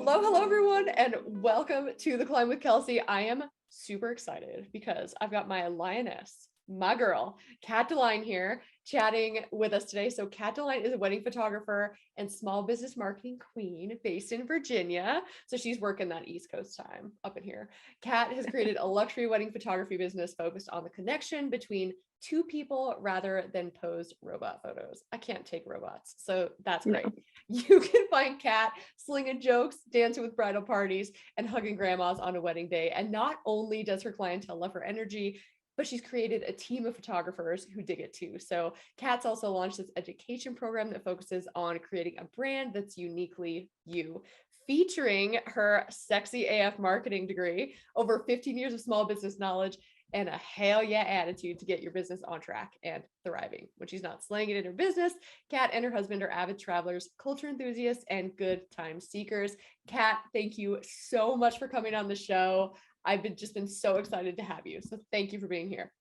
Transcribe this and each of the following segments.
Hello everyone, and welcome to the Climb with Kelsey. I am super excited because I've got my lioness, my girl, Kat DeLine here, chatting with us today. So Kat DeLine is a wedding photographer and small business marketing queen based in Virginia. So she's working that East Coast time up in here. Kat has created a luxury wedding photography business focused on the connection between two people rather than posed robot photos. I can't take robots, so that's great. No. You can find Kat slinging jokes, dancing with bridal parties, and hugging grandmas on a wedding day. And not only does her clientele love her energy, but she's created a team of photographers who dig it too. So Kat's also launched this education program that focuses on creating a brand that's uniquely you, featuring her sexy AF marketing degree, over 15 years of small business knowledge, and a hell yeah attitude to get your business on track and thriving. When she's not slaying it in her business, Kat and her husband are avid travelers, culture enthusiasts, and good time seekers. Kat, thank you so much for coming on the show. I've just been so excited to have you. So thank you for being here.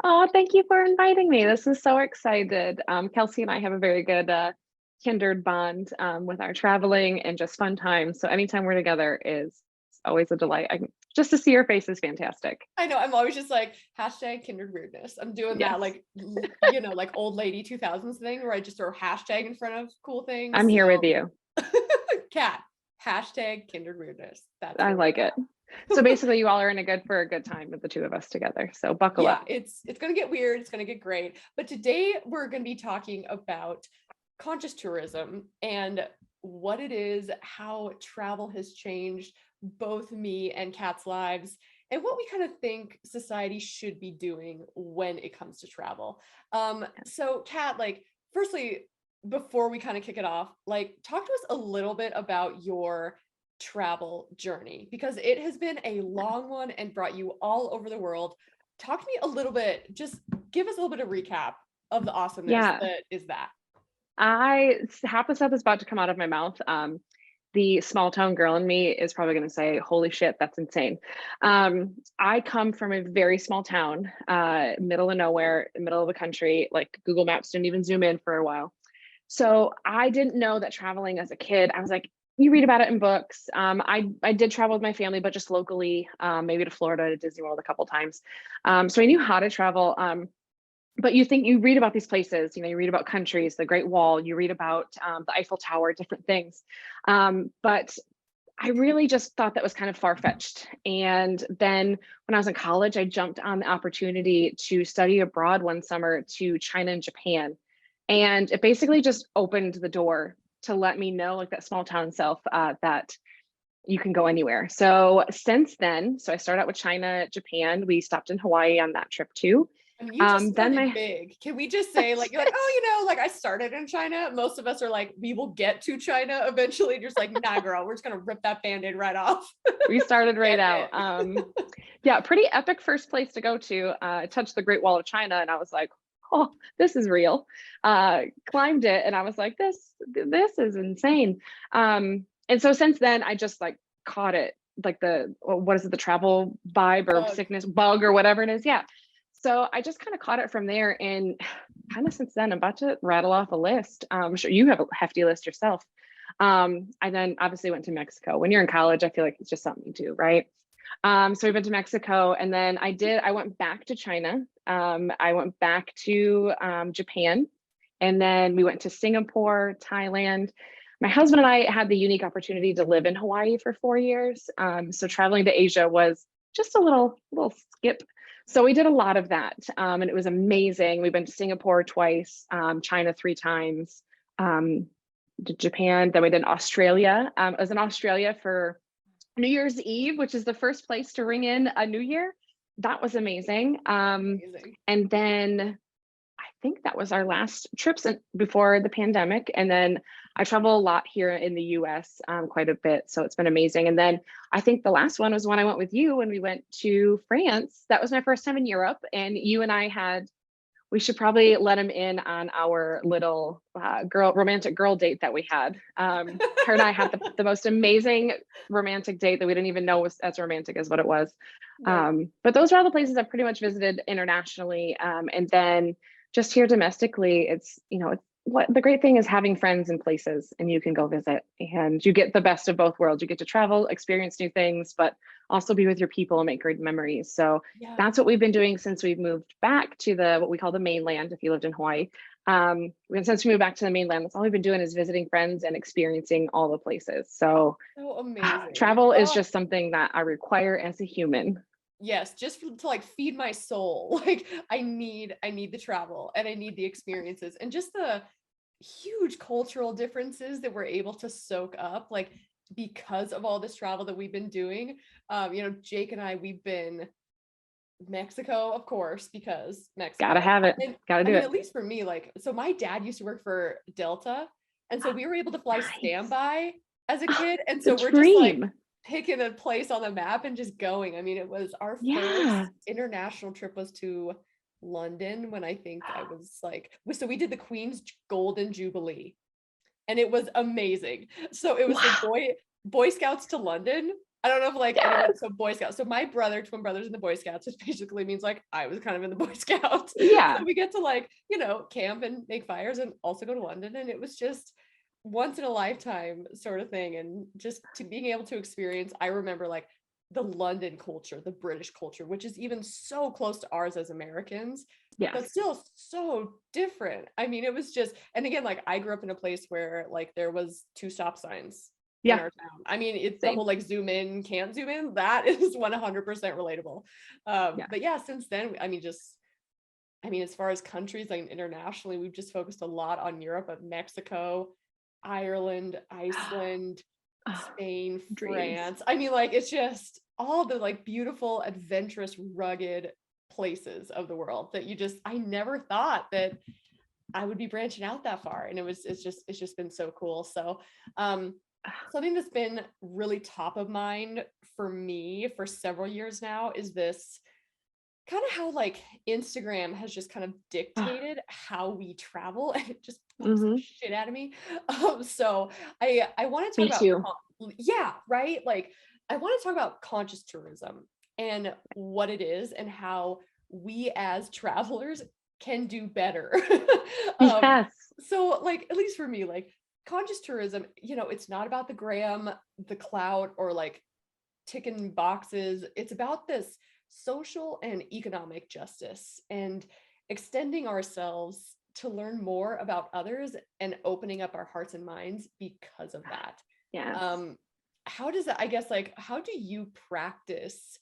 Oh, thank you for inviting me. This is so excited. Kelsey and I have a very good kindred bond with our traveling and just fun times. So anytime we're together is always a delight. Just to see your face is fantastic. I know. I'm always just like hashtag kindred weirdness. I'm doing that like, like old lady 2000s thing where I just throw hashtag in front of cool things. I'm here with you. Kat, hashtag kindred weirdness. I like it. So basically you all are in for a good time with the two of us together. So buckle up. Yeah, it's going to get weird. It's going to get great. But today we're going to be talking about conscious tourism and what it is, how travel has changed both me and Kat's lives, and what we kind of think society should be doing when it comes to travel. So Kat, like, firstly, before we kind of kick it off, like, talk to us a little bit about your travel journey, because it has been a long one and brought you all over the world. Talk to me a little bit, just give us a little bit of recap of the awesomeness that is that. Half the stuff is about to come out of my mouth. The small town girl in me is probably going to say, holy shit, that's insane. I come from a very small town, middle of nowhere, middle of the country, like Google Maps didn't even zoom in for a while. So I didn't know that traveling as a kid. I was like, you read about it in books. I did travel with my family, but just locally, maybe to Florida, to Disney World a couple times. So I knew how to travel. But you read about these places, you read about countries, the Great Wall, you read about the Eiffel Tower, different things. But I really just thought that was kind of far-fetched. And then when I was in college, I jumped on the opportunity to study abroad one summer to China and Japan. And it basically just opened the door to let me know, like that small town self, that you can go anywhere. So since then, I started out with China, Japan. We stopped in Hawaii on that trip too. And you just started big. Can we just say, like, you're like, oh, like I started in China. Most of us are like, we will get to China eventually. And you're just like, nah, girl, we're just gonna rip that band-aid right off. We started right out. Yeah, pretty epic first place to go to. I touched the Great Wall of China and I was like, oh, this is real. Climbed it and I was like, this is insane. And so since then, I just like caught it, like the travel vibe or sickness bug or whatever it is. Yeah. So I just kind of caught it from there, and kind of since then, I'm about to rattle off a list. I'm sure you have a hefty list yourself. I then obviously went to Mexico. When you're in college, I feel like it's just something you do, right? So we've been to Mexico, and then I went back to China. I went back to Japan, and then we went to Singapore, Thailand. My husband and I had the unique opportunity to live in Hawaii for 4 years. So traveling to Asia was just a little skip. So we did a lot of that, and it was amazing. We've been to Singapore twice, China 3 times, Japan, then we did Australia. I was in Australia for New Year's Eve, which is the first place to ring in a new year. That was amazing. And then I think that was our last trips before the pandemic. And then I travel a lot here in the US, quite a bit. So it's been amazing. And then I think the last one was when I went with you when we went to France. That was my first time in Europe. And you and I we should probably let him in on our little romantic girl date that we had. Her and I had the most amazing romantic date that we didn't even know was as romantic as what it was. Right. But those are all the places I've pretty much visited internationally. And then just here domestically, it's what the great thing is having friends in places and you can go visit and you get the best of both worlds. You get to travel, experience new things, but also be with your people and make great memories. So Yeah. that's what we've been doing since we've moved back to the what we call the mainland. If you lived in Hawaii, since we moved back to the mainland, that's all we've been doing is visiting friends and experiencing all the places. So So amazing. travel is Oh, just something that I require as a human. yes, just to like feed my soul. Like I need the travel and I need the experiences and just the huge cultural differences that we're able to soak up, like because of all this travel that we've been doing. Jake and I, we've been Mexico, of course, because Gotta Mexico. have it. And Gotta I do mean, it. at least for me, like, so my dad used to work for Delta. And so we were able to fly Nice. standby as a kid. And The so we're just like dream. picking a place on the map and just going. I mean, it was our first Yeah. international trip was to London when I think I was like, so we did the Queen's Golden Jubilee and it was amazing. So it was the Wow. Boy Scouts to London. I don't know if like anyone, Yes. so Boy Scouts. So my brother, twin brothers in the Boy Scouts, which basically means like I was kind of in the Boy Scouts. Yeah. So we get to like, camp and make fires and also go to London. And it was just once in a lifetime sort of thing. And just to being able to experience, I remember like the London culture, the British culture, which is even so close to ours as Americans, but Yes. still so different. I mean, it was just, and again, like I grew up in a place where like there was 2 stop signs in Yeah. our town. I mean, it's the Same. whole like zoom in, can't zoom in. That is 100% relatable. Yeah. But yeah, since then, as far as countries like internationally, we've just focused a lot on Europe, but Mexico, Ireland, Iceland, Oh, Spain, dreams. France. I mean, like it's just all the like beautiful, adventurous, rugged places of the world that I never thought that I would be branching out that far. And it's just been so cool. So something that's been really top of mind for me for several years now is this kind of how like Instagram has just kind of dictated how we travel and it just bugs the Mm-hmm. shit out of me. So I want to talk Me about too. yeah, right? Like I want to talk about conscious tourism and what it is and how we as travelers can do better. um Yes. so like at least for me, like conscious tourism, it's not about the gram, the clout, or like ticking boxes. It's about this social and economic justice and extending ourselves to learn more about others and opening up our hearts and minds because of that. Yes. Um, how does that, I guess, like, how do you practice,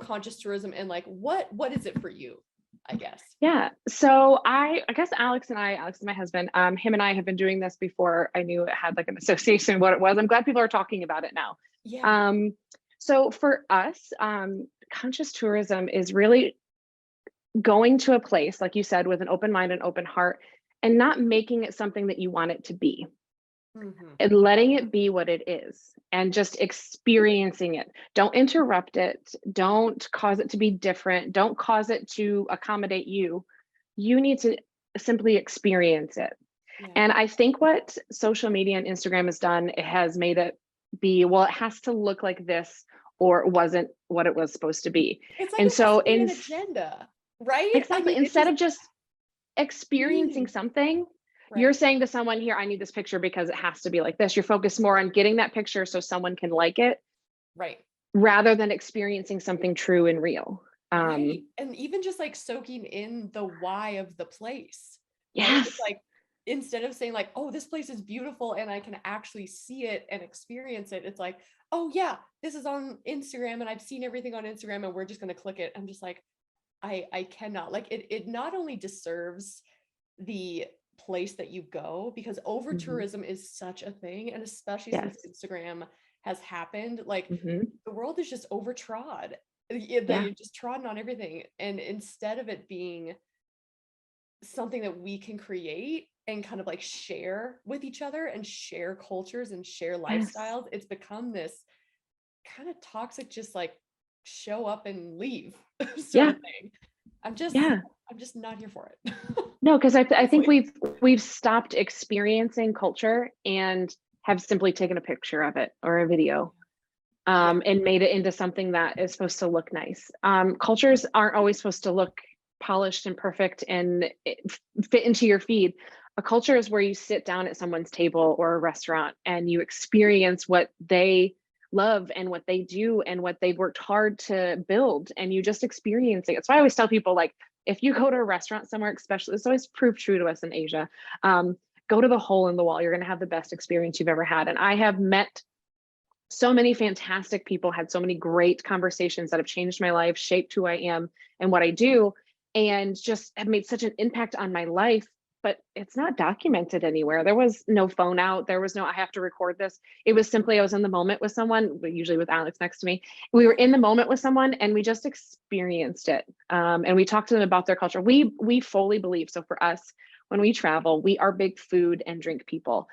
conscious tourism and like what is it for you, I guess? Yeah. So I guess Alex is my husband, him and I have been doing this before I knew it had like an association what it was. I'm glad people are talking about it now. Yeah. Um, so for us, conscious tourism is really going to a place, like you said, with an open mind and open heart, and not making it something that you want it to be, Hmm. and letting it be what it is and just experiencing it. Don't interrupt it. Don't cause it to be different. Don't cause it to accommodate you. You need to simply experience it. Yeah. And I think what social media and Instagram has done, it has made it be, well, it has to look like this or it wasn't what it was supposed to be. It's like And it has so to be an agenda, right? I exactly, mean, it instead just of just experiencing being something, you're right. saying to someone, here, I need this picture because it has to be like this. You're focused more on getting that picture so someone can like it Right. rather than experiencing something true and real. Right. And even just like soaking in the why of the place, right? It's Yes. like instead of saying like, oh, this place is beautiful and I can actually see it and experience it, it's like, oh yeah, this is on Instagram and I've seen everything on Instagram and we're just gonna click it. I'm just like, I cannot. Like it not only deserves the place that you go because over Mhm. tourism is such a thing, and especially since Yes. Instagram has happened, like Hmm. the world is just overtrod. Yeah. They just trodden on everything. And instead of it being something that we can create and kind of like share with each other and share cultures and share Yes. lifestyles, it's become this kind of toxic, just like show up and leave sort Yeah. of thing. I'm just Yeah. I'm just not here for it. No, because I think Honestly. we've stopped experiencing culture and have simply taken a picture of it or a video, Yeah. and made it into something that is supposed to look nice. Cultures aren't always supposed to look polished and perfect and fit into your feed. A culture is where you sit down at someone's table or a restaurant and you experience what they love and what they do and what they've worked hard to build, and you just experience it. That's why I always tell people, like, if you go to a restaurant somewhere, especially, it's always proved true to us in Asia. Go to the hole in the wall. You're going to have the best experience you've ever had. And I have met so many fantastic people, had so many great conversations that have changed my life, shaped who I am and what I do, and just have made such an impact on my life. But it's not documented anywhere. There was no phone out. There was no, I have to record this. It was simply, I was in the moment with someone, usually with Alex next to me. We were in the moment with someone and we just experienced it. And we talked to them about their culture. We fully believe. So for us, when we travel, we are big food and drink people.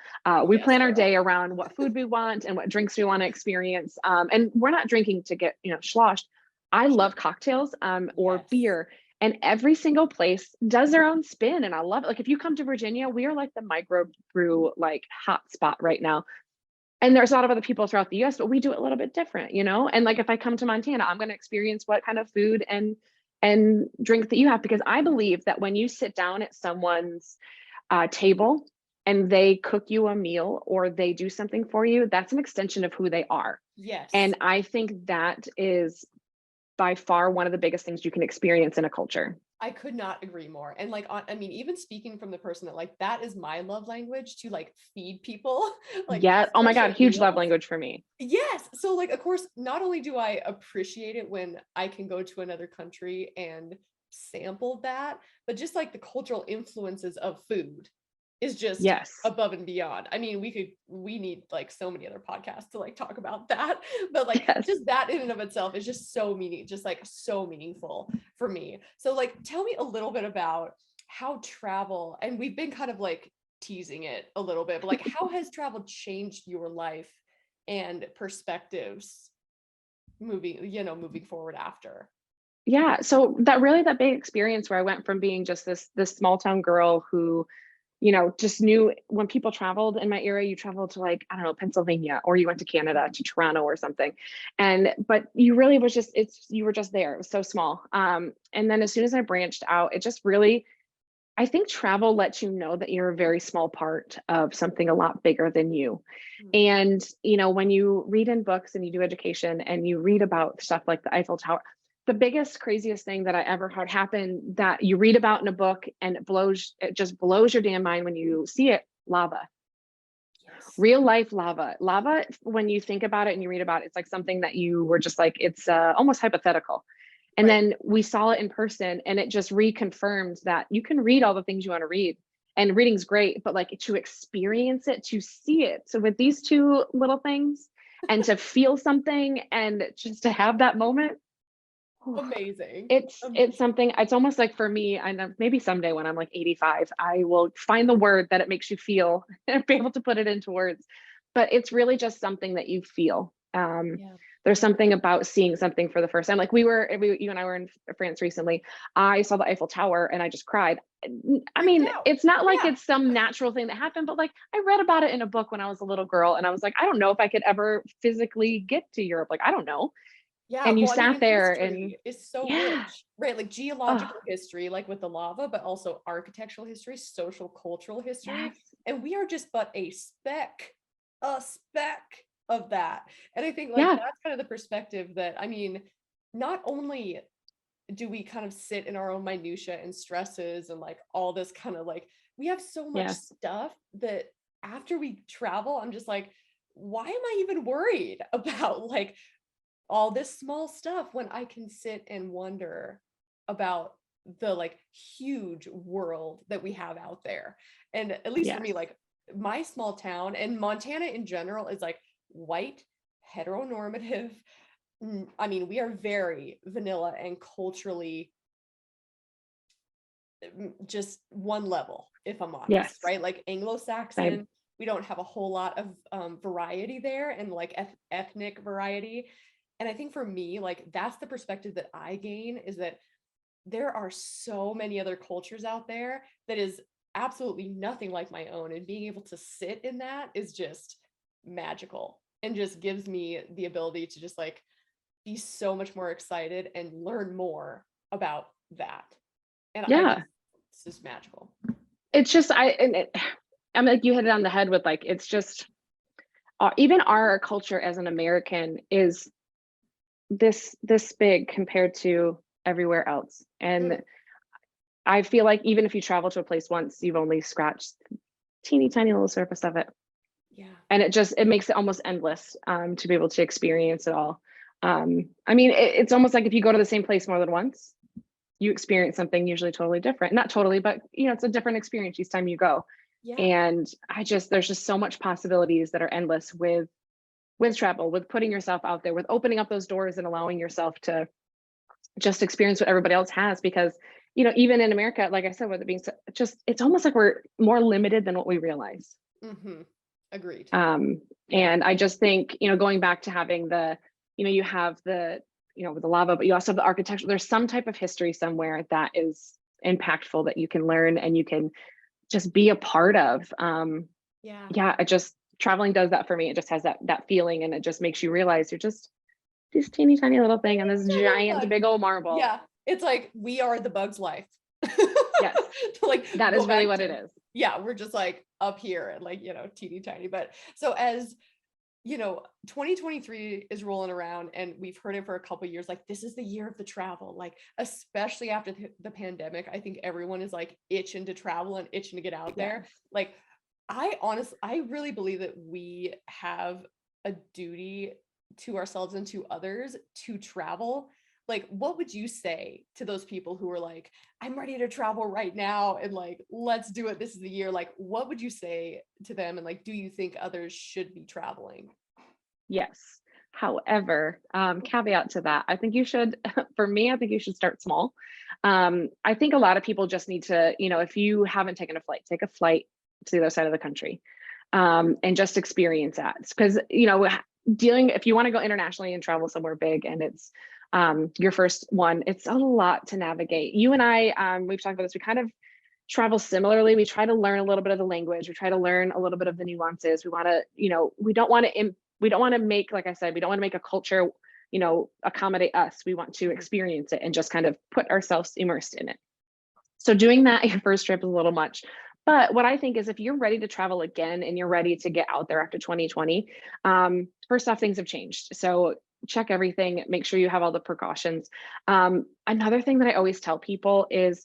We Yes, plan our girl. day around what food we want and what drinks we want to experience. And we're not drinking to get, sloshed. I love cocktails or Yes. beer. And every single place does their own spin. And I love it. Like, if you come to Virginia, we are like the microbrew like hot spot right now. And there's a lot of other people throughout the US, but we do it a little bit different, And like, if I come to Montana, I'm going to experience what kind of food and drink that you have, because I believe that when you sit down at someone's table and they cook you a meal or they do something for you, that's an extension of who they are. Yes. And I think that is by far one of the biggest things you can experience in a culture. I could not agree more. And like, I mean, even speaking from the person that like, that is my love language, to like feed people, like Yeah. Oh my God. special Huge love meals. language for me. Yes. So like, of course, not only do I appreciate it when I can go to another country and sample that, but just like the cultural influences of food is just Yes. above and beyond. I mean, we need like so many other podcasts to like talk about that, but like Yes. just that in and of itself is just just like so meaningful for me. So like, tell me a little bit about how travel, and we've been kind of like teasing it a little bit, but like, how has travel changed your life and perspectives moving forward after? Yeah. So that big experience where I went from being just this small town girl who, just knew when people traveled in my area, you traveled to, like, I don't know, Pennsylvania, or you went to Canada, to Toronto or something. But you really was just, you were just there. It was so small. And then as soon as I branched out, it just really, I think travel lets you know that you're a very small part of something a lot bigger than you. Mm. And, when you read in books and you do education and you read about stuff like the Eiffel Tower, the biggest, craziest thing that I ever had happen that you read about in a book and it just blows your damn mind when you see it: lava. Yes. Real life lava. Lava, when you think about it and you read about it, it's like something that you were just like, it's almost hypothetical. And Right. then we saw it in person and it just reconfirmed that you can read all the things you want to read. And reading's great, but like, to experience it, to see it. So with these two little things, and to feel something and just to have that moment, Amazing. it's Amazing. something. It's almost like, for me, I know maybe someday when I'm like 85, I will find the word that it makes you feel and be able to put it into words. But it's really just something that you feel. Yeah. There's something about seeing something for the first time. Like, you and I were in France recently. I saw the Eiffel Tower and I just cried. I Freaked mean, out. it's not like Yeah. it's some natural thing that happened, but like, I read about it in a book when I was a little girl and I was like, I don't know if I could ever physically get to Europe. Like, I don't know. Yeah, And you well, I mean, sat and there and history is so yeah. rich, right? Like Oh, geological history, like with the lava, but also architectural history, social cultural history. yes. And we are just but a speck of that. And I think like Yeah. that's kind of the perspective that, I mean, not only do we kind of sit in our own minutia and stresses and like all this kind of like, we have so much Yes. stuff that after we travel, I'm just like, why am I even worried about like all this small stuff when I can sit and wonder about the like huge world that we have out there? And at least for me, Yes. like my small town and Montana in general is like white, heteronormative. I mean, we are very vanilla and culturally just one level, if I'm honest, Yes. right? Like Same. Anglo-Saxon, we don't have a whole lot of variety there, and like ethnic variety. And I think for me, like that's the perspective that I gain, is that there are so many other cultures out there that is absolutely nothing like my own. And being able to sit in that is just magical and just gives me the ability to just like be so much more excited and learn more about that. And I just, Yeah. it's just magical. it's just, I'm like, you hit it on the head with like, it's just, even our culture as an American is this big compared to everywhere else. And Mm, I feel like even if you travel to a place once, you've only scratched teeny tiny little surface of it. yeah. And it makes it almost endless, to be able to experience it all. I mean, it's almost like if you go to the same place more than once, you experience something usually totally different. Not totally, but it's a different experience each time you go. Yeah. And there's just so much possibilities that are endless with travel, with putting yourself out there, with opening up those doors and allowing yourself to just experience what everybody else has. Because even in America, like I said, with it being just, it's almost like we're more limited than what we realize. Mm-hmm. Agreed. um Yeah. and I just think, going back to having you have with the lava, but you also have the architecture. There's some type of history somewhere that is impactful that you can learn and you can just be a part of. Yeah. Yeah, it just, traveling does that for me. It just has that feeling, and it just makes you realize you're just this teeny tiny little thing on this It's a little giant bug. big old marble. Yeah. It's like we are the bug's life. Yes, To like that go is really back what to, it is. yeah, we're just like up here and like, teeny tiny. But so as 2023 is rolling around and we've heard it for a couple years, like this is the year of the travel, like especially after the pandemic. I think everyone is like itching to travel and itching to get out Yeah. there. Like I really believe that we have a duty to ourselves and to others to travel. Like, what would you say to those people who are like, I'm ready to travel right now and like, let's do it. This is the year. Like, what would you say to them? And like, do you think others should be traveling? Yes. However, caveat to that, I think you should, for me, I think you should start small. I think a lot of people just need to, if you haven't taken a flight, take a flight to the other side of the country, and just experience that. Because, if you want to go internationally and travel somewhere big and it's your first one, it's a lot to navigate. You and I, we've talked about this, we kind of travel similarly. We try to learn a little bit of the language. We try to learn a little bit of the nuances. We want to, we don't want to make, like I said, we don't want to make a culture, accommodate us. We want to experience it and just kind of put ourselves immersed in it. So doing that your first trip is a little much. But what I think is if you're ready to travel again and you're ready to get out there after 2020, first off, things have changed. So check everything, make sure you have all the precautions. Another thing that I always tell people is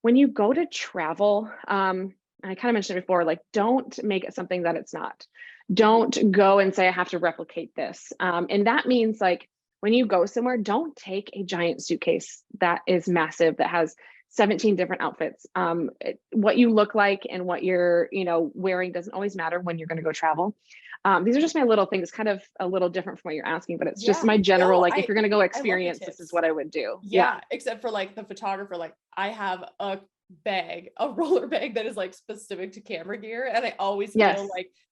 when you go to travel, and I kind of mentioned it before, like don't make it something that it's not. Don't go and say, I have to replicate this. And that means like when you go somewhere, don't take a giant suitcase that is massive, that has 17 different outfits. What you look like and what you're, wearing doesn't always matter when you're going to go travel. These are just my little things, kind of a little different from what you're asking, but it's just Yeah. my general, No, like, if you're going to go I love the experience, this is tips. what I would do. Yeah. Yeah, except for like the photographer, like I have a bag, a roller bag that is like specific to camera gear, and I always feel Yes.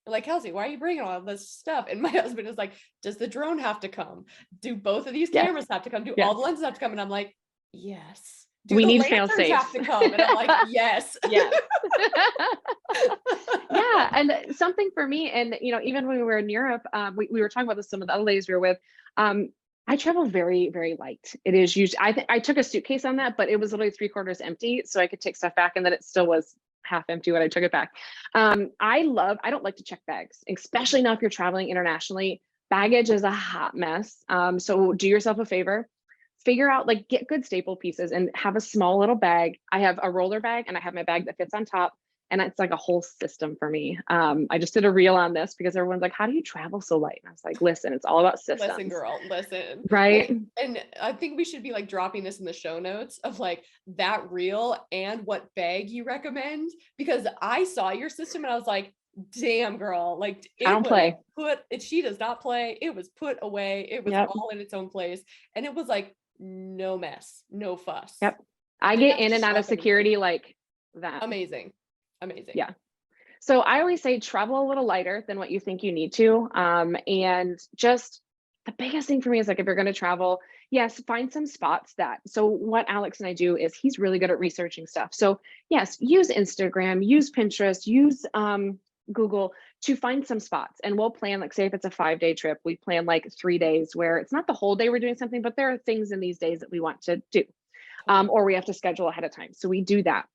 like Kelsey, why are you bringing all this stuff? And my husband is like, does the drone have to come? Do both of these Yes. cameras have to come? Do all Yes. the lenses have to come? And I'm like, yes. Do We the need fail lanterns safes. have to come? And I'm like, yes. Yes. Yeah. And something for me, and even when we were in Europe, we were talking about this, some of the other ladies we were with. I travel very, very light. It is usually, I took a suitcase on that, but it was literally 3/4 empty. So I could take stuff back and then it still was half empty when I took it back. I don't like to check bags, especially now if you're traveling internationally. Baggage is a hot mess. So do yourself a favor, figure out, like, get good staple pieces and have a small little bag. I have a roller bag and I have my bag that fits on top. And it's like a whole system for me. I just did a reel on this because everyone's like, how do you travel so light? And I was like, listen, it's all about Listen, systems. girl, listen. Right? And I think we should be like dropping this in the show notes of like that reel and what bag you recommend, because I saw your system and I was like, damn, girl, like I it don't was play. she does not play. It was put away. It was Yep. all in its own place. And it was like no mess, no fuss. Yep. I Didn't get have to in and out of schlep anything. security like that. Amazing. Amazing. Yeah. So I always say travel a little lighter than what you think you need to. And just the biggest thing for me is like, if you're going to travel, yes, find some spots so what Alex and I do is he's really good at researching stuff. So yes, use Instagram, use Pinterest, use Google to find some spots. And we'll plan, like, say if it's a 5-day trip, we plan like 3 days where it's not the whole day we're doing something, but there are things in these days that we want to do. Or we have to schedule ahead of time. So we do that.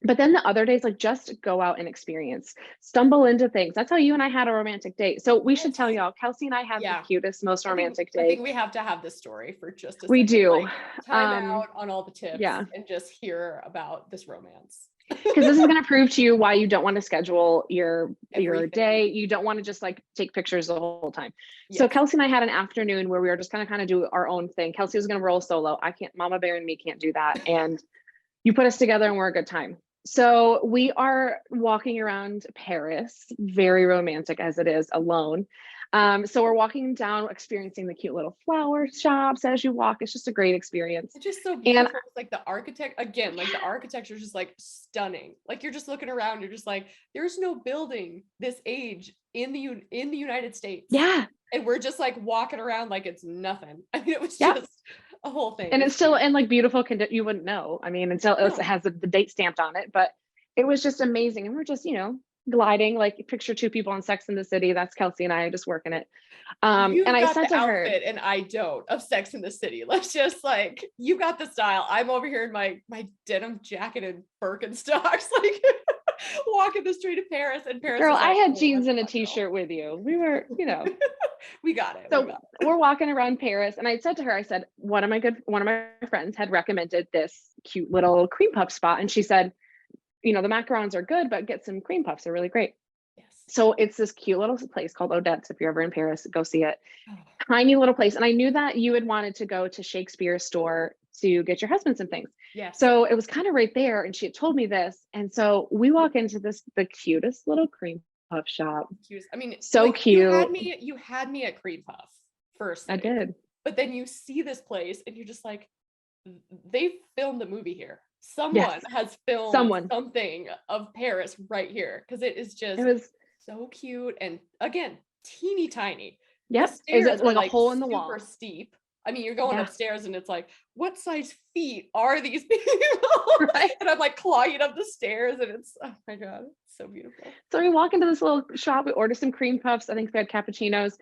But then the other days, like just go out and experience, stumble into things. That's how you and I had a romantic date. So we should tell Yes. y'all, Kelsey and I had the Yeah. cutest, most romantic I think date. we have to have this story for just a We second. do. Like, time out on all the tips Yeah. and just hear about this romance. Because this is going to prove to you why you don't want to schedule your Everything. day. You don't want to just like take pictures the whole time. So Yes. Kelsey and I had an afternoon where we were just going to kind of do our own thing. Kelsey was going to roll solo. I can't, Mama Bear and me can't do that. And you put us together and we're a good time. So we are walking around Paris, very romantic as it is, alone. So we're walking down, experiencing the cute little flower shops as you walk. It's just a great experience. It's just so And beautiful. It's like the architect, again, like the architecture is just like stunning. Like you're just looking around, you're just like, there's no building this age in the United States. yeah, And we're just like walking around like it's nothing. I mean, it was yeah. just a whole thing. And it's still in like beautiful condition. You wouldn't know. I mean, until it has the date stamped on it, but it was just amazing. And we're just, gliding, like picture two people on Sex in the City. That's Kelsey and I just working it. And You've I got said the to her, outfit and I don't of Sex in the City. Let's just like, you got the style. I'm over here in my denim jacket and Birkenstocks, like walking the street of Paris, and Paris girl, is I like, had oh jeans my and a God, girl. t-shirt with you. We were, We got it. so we're walking around Paris. And I said to her, I said, one of my friends had recommended this cute little cream puff spot. And she said, the macarons are good, but get some cream puffs. They're really great. Yes. So it's this cute little place called Odette's. If you're ever in Paris, go see it. Oh. Tiny little place. And I knew that you had wanted to go to Shakespeare's store to get your husband some things. Yes. So it was kind of right there. And she had told me this. And so we walk into the cutest little cream puff shop. I mean, so like, cute. You had me at cream puff first. I did. But then you see this place and you're just like, they filmed a movie here. Someone Yes. has filmed something of Paris right here, because it is just so cute and again teeny tiny. Yep. Is it like a hole in the wall? Super steep. I mean, you're going upstairs and it's like, what size feet are these people? Right. And I'm like clogging up the stairs and it's, oh my God, it's so beautiful. So we walk into this little shop, we order some cream puffs. I think we had cappuccinos.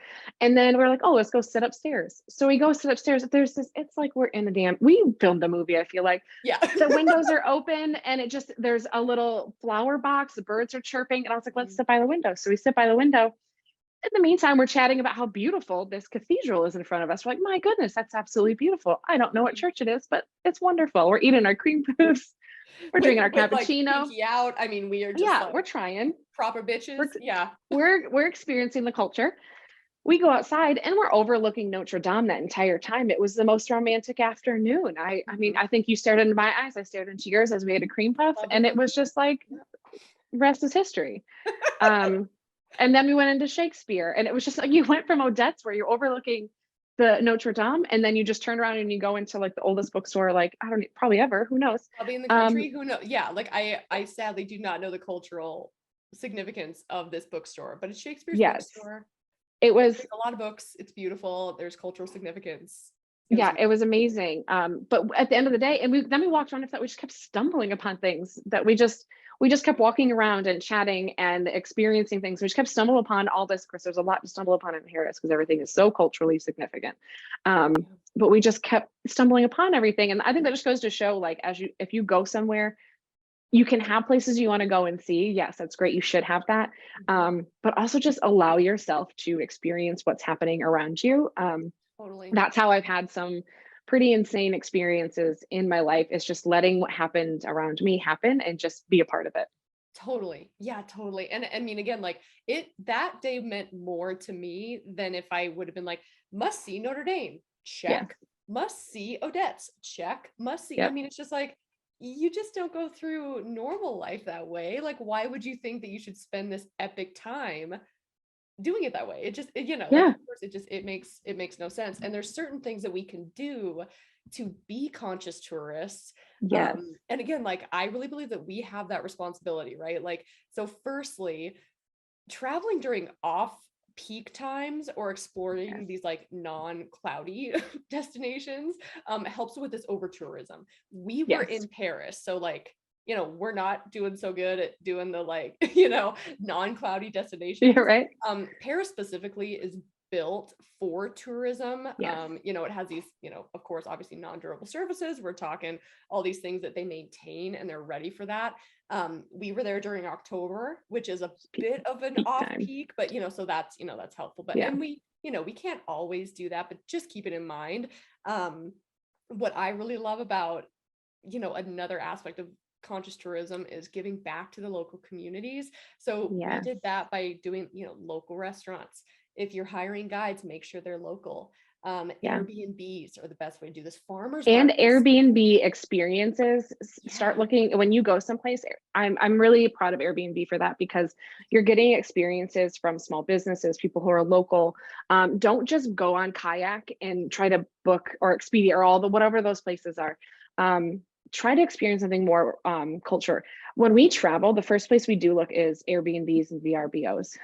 And then we're like, oh, let's go sit upstairs. So we go sit upstairs. There's this, it's like we're in we filmed a movie, I feel like. Yeah. The windows are open and there's a little flower box. The birds are chirping. And I was like, let's sit by the window. So we sit by the window. In the meantime, we're chatting about how beautiful this cathedral is in front of us. We're like, my goodness, that's absolutely beautiful. I don't know what church it is, but it's wonderful. We're eating our cream puffs. We're drinking our cappuccino. Like, out. I mean, we are just we're trying. Proper bitches. We're experiencing the culture. We go outside and we're overlooking Notre Dame that entire time. It was the most romantic afternoon. I mean, I think you stared into my eyes. I stared into yours as we had a cream puff, and it was just like, rest is history. And then we went into Shakespeare, and it was just like you went from Odette's where you're overlooking the Notre Dame, and then you just turn around and you go into like the oldest bookstore, like I don't know, probably ever, who knows? Probably in the country, who knows? Yeah, like I sadly do not know the cultural significance of this bookstore, but it's Shakespeare's bookstore. It was a lot of books. It's beautiful. There's cultural significance. It was amazing. But at the end of the day, and then we walked around, we just kept stumbling upon things that we just kept walking around and chatting and experiencing things. We just kept stumbling upon all this. Of course, there's a lot to stumble upon in Paris because everything is so culturally significant. But we just kept stumbling upon everything. And I think that just goes to show, like, if you go somewhere, you can have places you want to go and see. Yes, that's great. You should have that. But also just allow yourself to experience what's happening around you. Totally. That's how I've had some pretty insane experiences in my life, is just letting what happened around me happen and just be a part of it. Totally. Yeah, totally. And I mean, again, like that day meant more to me than if I would have been like, must see Notre Dame, check. Must see Odette's, check. Must see. I mean, it's just like, you just don't go through normal life that way. Like, why would you think that you should spend this epic time doing it that way? It just, like, of course, it makes no sense. And there's certain things that we can do to be conscious tourists. And again, like, I really believe that we have that responsibility, right? Like, so firstly, traveling during off-peak times or exploring these like non-cloudy destinations helps with this over tourism. We were in Paris, so like, we're not doing so good at doing the like, non-cloudy destinations. Right. Paris specifically is built for tourism. Yes. It has these, of course, obviously non-durable surfaces. We're talking all these things that they maintain and they're ready for that. We were there during October, which is a bit of an Peak off time. peak, but so that's helpful. But Yeah. and we can't always do that, but just keep it in mind. What I really love about, another aspect of conscious tourism is giving back to the local communities. So we Yes. did that by doing, local restaurants. If you're hiring guides, make sure they're local. Yeah. Airbnbs are the best way to do this. Farmers And markets. Airbnb experiences, start Yeah. looking when you go someplace. I'm really proud of Airbnb for that, because you're getting experiences from small businesses, people who are local. Don't just go on Kayak and try to book, or Expedia, or all the whatever those places are. Try to experience something more culture. When we travel, the first place we do look is Airbnbs and VRBOs.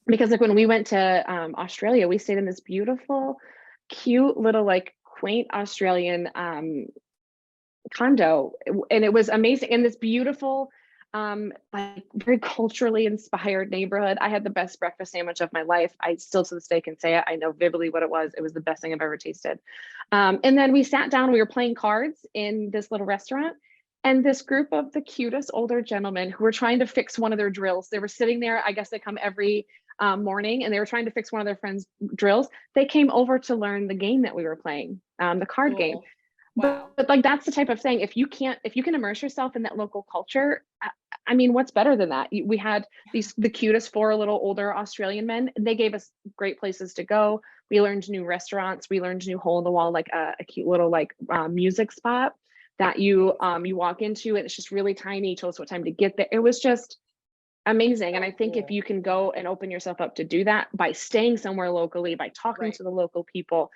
Because like when we went to Australia, we stayed in this beautiful, cute little like quaint Australian condo, and it was amazing, in this beautiful like very culturally inspired neighborhood. I had the best breakfast sandwich of my life. I still to this day can say it. I know vividly what it was. It was the best thing I've ever tasted. And then we sat down, we were playing cards in this little restaurant, and this group of the cutest older gentlemen who were trying to fix one of their drills. They were sitting there, I guess they come every morning, and they were trying to fix one of their friends' drills. They came over to learn the game that we were playing, the card game. Cool. Wow. But like that's the type of thing. If you can immerse yourself in that local culture, I mean, what's better than that? We had the cutest four little older Australian men. They gave us great places to go. We learned new restaurants. We learned new hole in the wall, like a cute little like music spot that you walk into, and it's just really tiny. Told us what time to get there. It was just amazing. And So I think if cool. you can go and open yourself up to do that by staying somewhere locally, by talking Right. to the local people,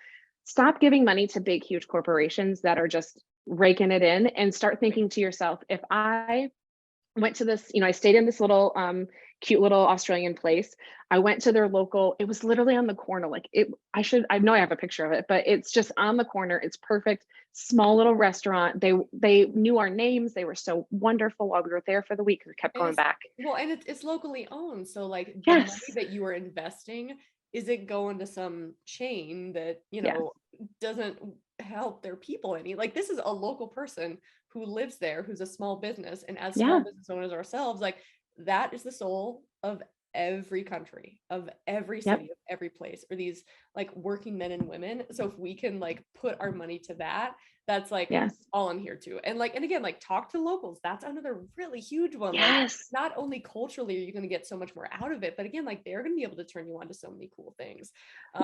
stop giving money to big, huge corporations that are just raking it in, and start thinking to yourself, if I went to this, I stayed in this little cute little Australian place. I went to their local, it was literally on the corner. Like I know I have a picture of it, but it's just on the corner. It's perfect. Small little restaurant. They knew our names. They were so wonderful while we were there for the week. We kept And going back. it's locally owned. So like the money Yes. that you are investing isn't going to some chain that, Yes. doesn't help their people any. Like this is a local person who lives there, who's a small business. And as small Yeah. business owners ourselves, like that is the soul of every country, of every Yep. city, of every place, or these like working men and women. So if we can like put our money to that, that's like Yes. all I'm here to. And like, and again, like talk to locals. That's another really huge one. Like Yes. not only culturally are you going to get so much more out of it, but again, like they're going to be able to turn you on to so many cool things.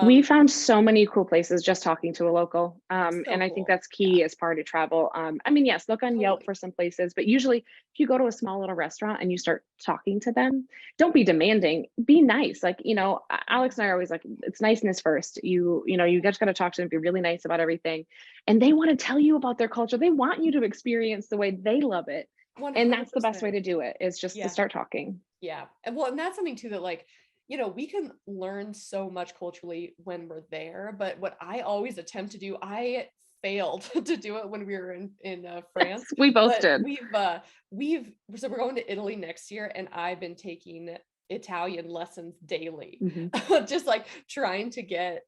We found so many cool places just talking to a local. So And I think cool. that's key as part of travel. I mean, yes, look on Yelp Totally. for some places, but usually if you go to a small little restaurant and you start talking to them, don't be demanding, be nice. Like, Alex and I are always like, it's niceness first. You just got to talk to them, be really nice about everything. And they want to tell you about their culture. They want you to experience the way they love it. And that's the best way 100%. to do it, is just to Yeah. start talking. Yeah. And that's something too that like, we can learn so much culturally when we're there. But what I always attempt to do, I failed to do it when we were in France. We both But did. so we're going to Italy next year, and I've been taking Italian lessons daily, Mhm. just like trying to get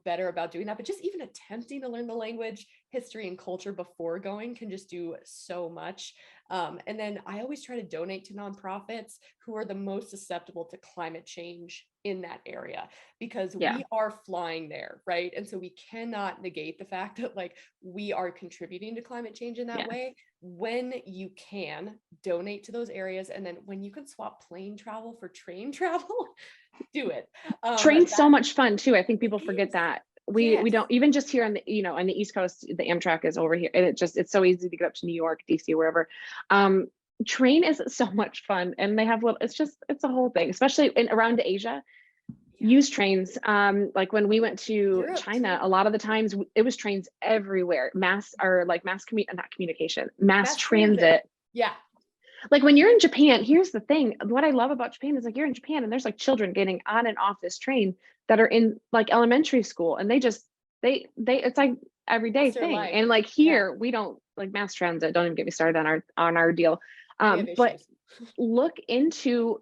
better about doing that. But just even attempting to learn the language, history, and culture before going can just do so much. And then I always try to donate to nonprofits who are the most susceptible to climate change in that area, because Yeah. we are flying there, right? And so we cannot negate the fact that like we are contributing to climate change in that Yeah. way. When you can donate to those areas, and then when you can swap plane travel for train travel, do it. Train's so That much fun too. I think people forget is, that. yes, We don't, even just here on on the East Coast, the Amtrak is over here, and it's so easy to get up to New York, DC, wherever. Um, Train is so much fun, and they have it's a whole thing, especially around Asia. yeah. Use trains. Like when we went to Europe China, too. a lot of the times it was trains everywhere. Not communication, mass Mass transit. transit. Yeah. Like when you're in Japan, here's the thing. What I love about Japan is like you're in Japan and there's like children getting on and off this train that are in like elementary school, and they it's like everyday That's their thing. life. And like Yeah. here we don't like mass transit. Don't even get me started on our deal. We have But issues. look into,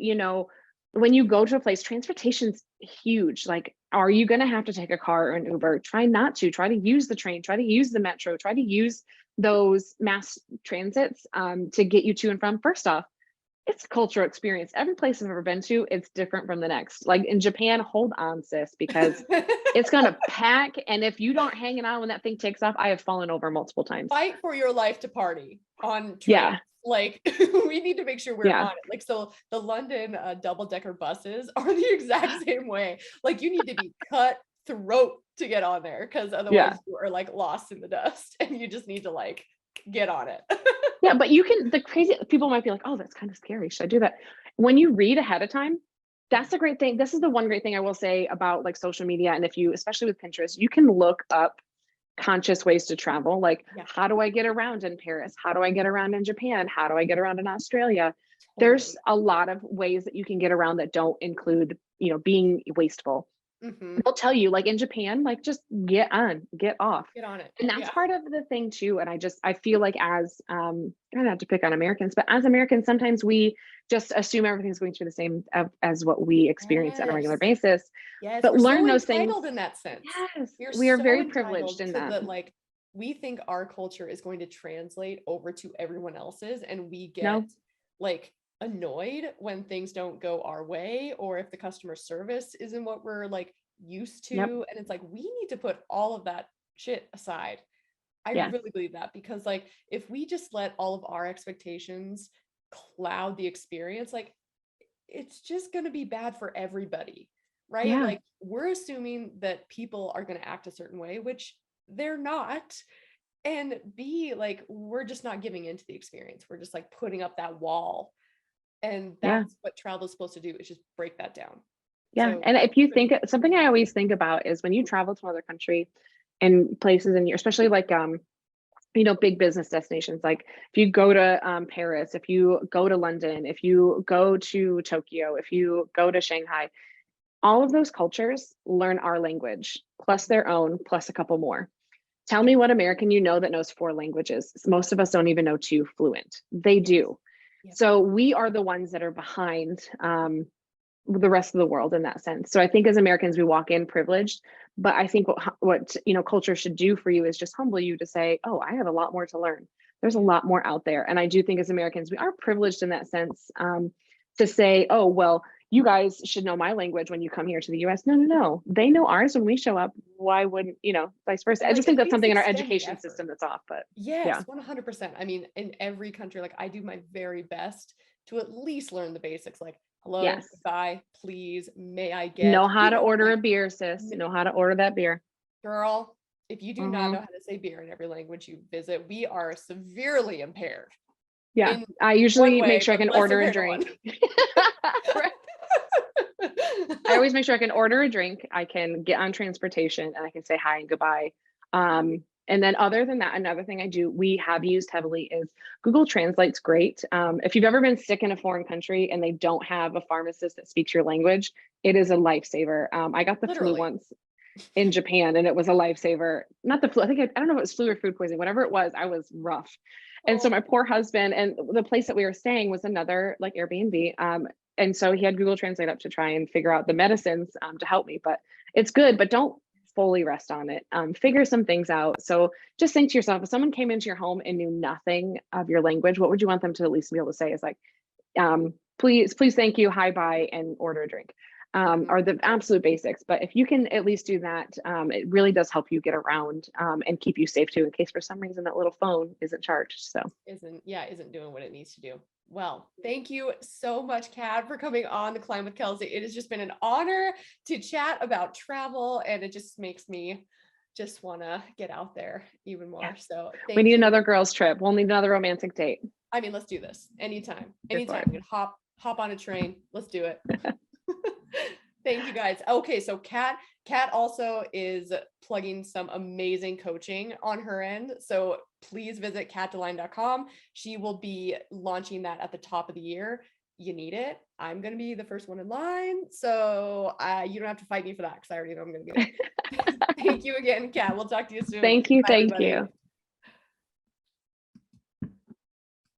when you go to a place, transportation's huge. Like, are you going to have to take a car or an Uber? Try not to. Try to use the train. Try to use the metro. Try to use those mass transits to get you to and from. First off, it's a cultural experience. Every place I've ever been to, it's different from the next. Like in Japan, hold on, sis, because it's gonna pack. And if you don't hang it on when that thing takes off, I have fallen over multiple times. Fight for your life to party on trains. Yeah. Like we need to make sure we're Yeah. on it. Like, so the London double-decker buses are the exact same way. Like you need to be cut throat to get on there, because otherwise you are like lost in the dust and you just need to like get on it. Yeah, but you can, the crazy people might be like, oh, that's kind of scary. Should I do that? When you read ahead of time, that's a great thing. This is the one great thing I will say about like social media. And if you, especially with Pinterest, you can look up conscious ways to travel. Like, how do I get around in Paris? How do I get around in Japan? How do I get around in Australia? There's a lot of ways that you can get around that don't include, you know, being wasteful. They'll tell you, like in Japan, like just get on, get off. Get on it. And that's part of the thing too. And I feel like as not to pick on Americans, but as Americans, sometimes we just assume everything's going through the same as what we experience on a regular basis. Yes, but we're learn so those things entitled in that sense. Yes, we are so very privileged in that. like we think our culture is going to translate over to everyone else's, and we get like annoyed when things don't go our way, or if the customer service isn't what we're like used to. And it's like, we need to put all of that shit aside. I really believe that, because like if we just let all of our expectations cloud the experience, like it's just going to be bad for everybody, right? Like we're assuming that people are going to act a certain way, which they're not. And B, like we're just not giving into the experience. We're just like putting up that wall. And that's what travel is supposed to do, is just break that down. Yeah. So, and if you think, something I always think about is when you travel to another country and places, and you're especially like you know, big business destinations, like if you go to Paris, if you go to London, if you go to Tokyo, if you go to Shanghai, all of those cultures learn our language plus their own plus a couple more. Tell me what American you know that knows 4 languages. Most of us don't even know 2 fluent. They do. So we are the ones that are behind the rest of the world in that sense. So I think as Americans, we walk in privileged, but I think what you know, culture should do for you is just humble you to say, oh, I have a lot more to learn. There's a lot more out there. And I do think as Americans, we are privileged in that sense to say, oh, well, you guys should know my language when you come here to the US. No. They know ours when we show up. Why wouldn't, you know, vice versa? I just think that's something in our education system that's off, but yes, 100%. I mean, in every country, like I do my very best to at least learn the basics, like hello, goodbye, please, may I get, know how to order a beer, sis. Know how to order that beer. Girl, if you do not know how to say beer in every language you visit, we are severely impaired. Yeah, I usually make sure I can order a drink. I always make sure I can order a drink, I can get on transportation, and I can say hi and goodbye. And then other than that, another thing I do, we have used heavily, is Google Translate's great. If you've ever been sick in a foreign country and they don't have a pharmacist that speaks your language, it is a lifesaver. I got the flu once in Japan and it was a lifesaver. Not the flu, I don't know if it was flu or food poisoning, whatever it was, I was rough. And so my poor husband, and the place that we were staying was another like Airbnb. And so he had Google Translate up to try and figure out the medicines to help me, but it's good, but don't fully rest on it. Figure some things out. So just think to yourself, if someone came into your home and knew nothing of your language, what would you want them to at least be able to say? Is like, please, thank you, hi, bye, and order a drink. Are the absolute basics. But if you can at least do that, it really does help you get around and keep you safe too, in case for some reason that little phone isn't charged. So isn't doing what it needs to do. Well, thank you so much, Kat, for coming on The Climb with Kelsey. It has just been an honor to chat about travel, and it just makes me just want to get out there even more. So we need another girls trip. We'll need another romantic date. I mean, let's do this anytime. We can hop on a train. Let's do it. Thank you guys. Okay, so Kat also is plugging some amazing coaching on her end. So please visit katdeline.com. She will be launching that at the top of the year. You need it. I'm going to be the first one in line. So you don't have to fight me for that, because I already know I'm going to get it. Thank you again, Kat. We'll talk to you soon. Thank you. Bye, everybody. You.